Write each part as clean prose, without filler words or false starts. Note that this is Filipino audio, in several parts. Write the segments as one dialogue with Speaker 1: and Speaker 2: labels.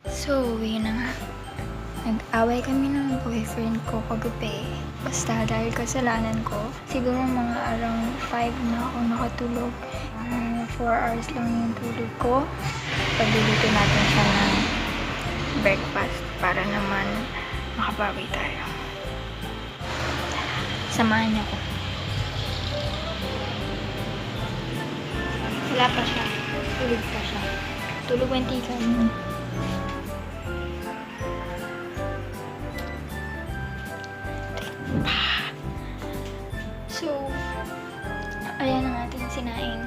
Speaker 1: So, yun na nga. Nag-away kami ng boyfriend ko kagabi. Basta dahil kasalanan ko. Siguro mga around 5 na ako nakatulog. 4 hours lang yung tulog ko. Pagluluto natin siya ng breakfast para naman makabawi tayo. Samahan niyo ko. Wala pa siya. Tulog pa siya. Tulog ang tika niya. So, ayan ang ating sinaing.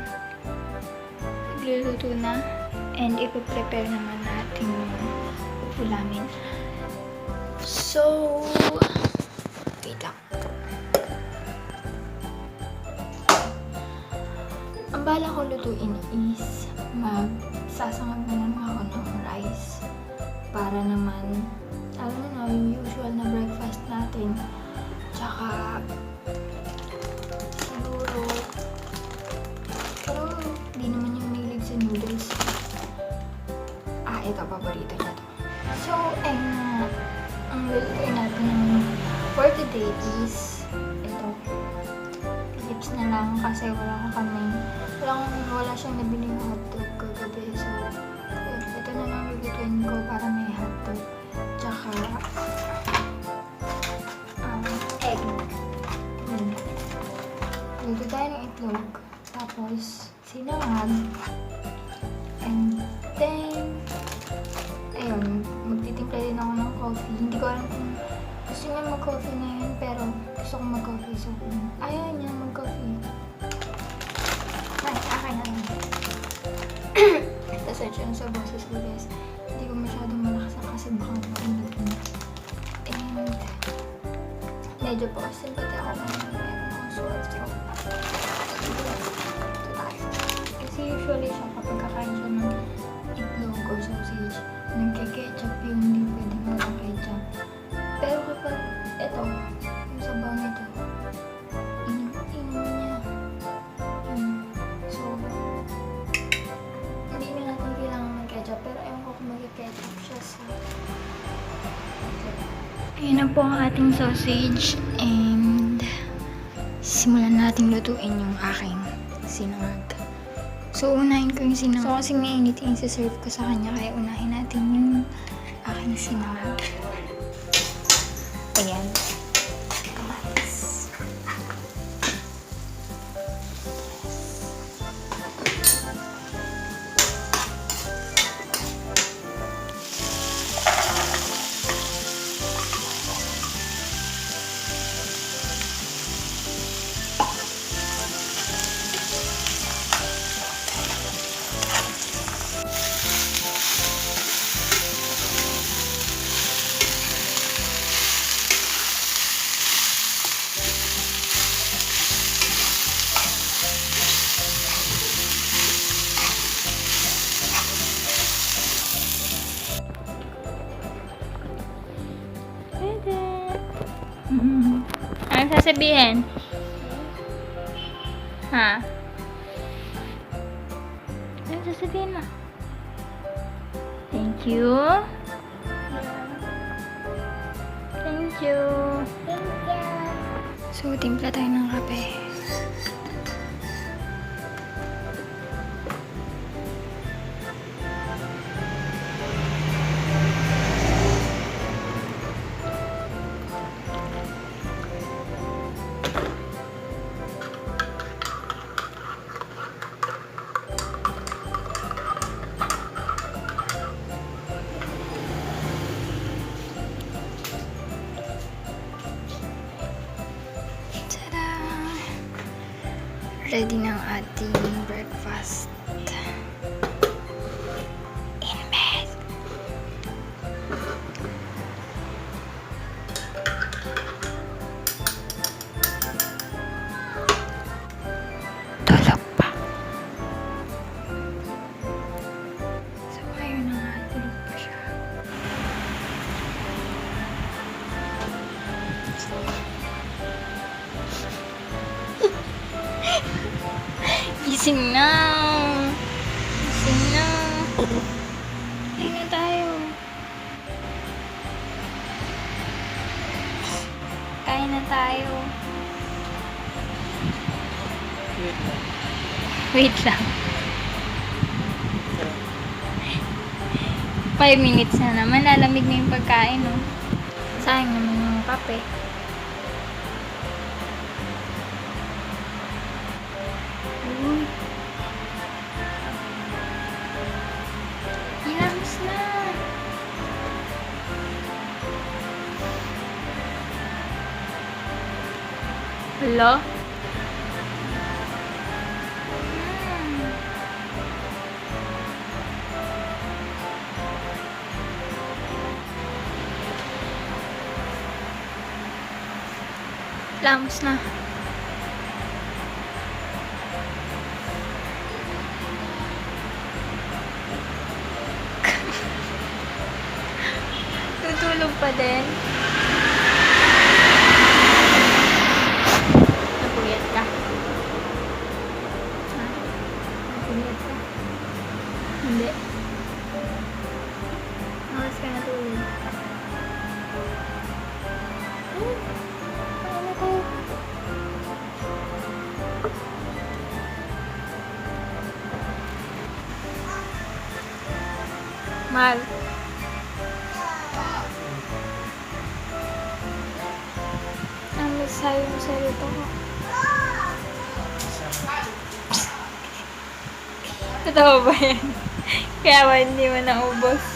Speaker 1: Nagluluto na. And ipiprepare naman natin yung ulamin. So, wait lang. Ang bala ko lutuin is magsasangag na naman ako ng rice para naman, alam mo na, yung usual na breakfast natin. Tsaka, siguro, pero di naman yung mahilig sa noodles. Ito, paborito niya to. So, ang lutuin natin for today is ito. Lips na lang kasi wala siyang nabiling hotdog kagabi. So, ito na lang lulutuin ko para may hotdog. Tsaka, egg. Luto tayo ng itlog. Tapos, sinangag. And then, ayun, magtitimpla din ako ng coffee. Hindi ko alam kung gusto niya mag-coffee na yun, pero gusto ko mag-coffee. So, ayaw niya mag-coffee. Ay, akin na lang. Tapos, yun sa boses ko, guys. Hindi ko masyadong malakas kasi baka makinig na. And, medyo po kasi pati ako meron akong sore throat. Ito tayo. Kasi usually siya kapag kakain siya ng itlog or sausage, nagke-ketchup yung hindi pwedeng mag-ketchup. Pero kapag ito, yung sabaw nito, inom niya. So, hindi na natin kailangan mag-ketchup. Pero ayaw ko kung mag-ketchup siya sa... Ayan na po ang ating sausage. And simulan natin lutuin yung aking sinangag. So, unahin ko yung sinangag. So, kasi mainit yung serve ko sa kanya, kaya unahin natin yung aking sinangag. Ayan. Kamatis. Ano sasabihin? Ha? Ano sasabihin mo? Thank you. Thank you. So, timpla tayo ng kape. Ready na ang ating breakfast. In bed. Tulog pa. So, ayun na nga. Tulog pa siya. Gising na. Gising na. Kain na tayo. Kain na tayo. Wait lang. 5 minutes na naman. Lalamig na yung pagkain, no? Sayang naman yung kape. Uy. Ilams na. Hello? Lamos na. Tutulog pa din. Napuyat ka. Ha? Napuyat ka? Hindi. Makas ka natulog. Paano ko? Mahal. Ang masasabi mo sa rito ko? Totoo ba yan? Kaya ba hindi mo naubos?